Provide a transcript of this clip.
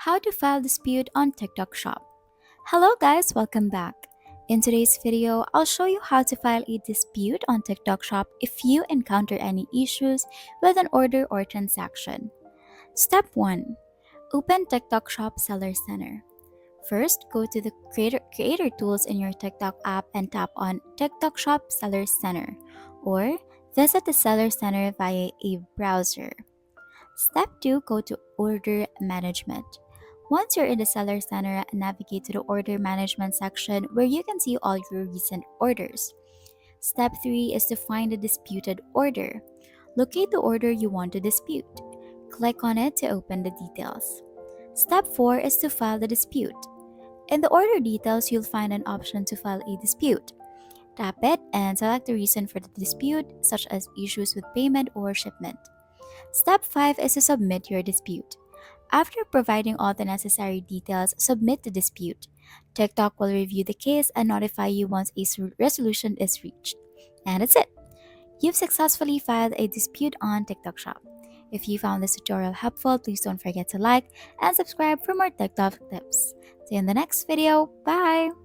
How to file dispute on TikTok Shop. Hello guys, welcome back. In today's video, I'll show you how to file a dispute on TikTok Shop if you encounter any issues with an order or transaction. Step 1. Open TikTok Shop Seller Center. First, go to the creator tools in your TikTok app and tap on TikTok Shop Seller Center, or visit the Seller Center via a browser. Step 2. Go to Order Management. Once you're in the Seller Center, navigate to the Order Management section where you can see all your recent orders. Step 3 is to find the disputed order. Locate the order you want to dispute. Click on it to open the details. Step 4 is to file the dispute. In the order details, you'll find an option to file a dispute. Tap it and select the reason for the dispute, such as issues with payment or shipment. Step 5 is to submit your dispute. After providing all the necessary details, submit the dispute. TikTok will review the case and notify you once a resolution is reached. And that's it. You've successfully filed a dispute on TikTok Shop. If you found this tutorial helpful, please don't forget to like and subscribe for more TikTok tips. See you in the next video. Bye!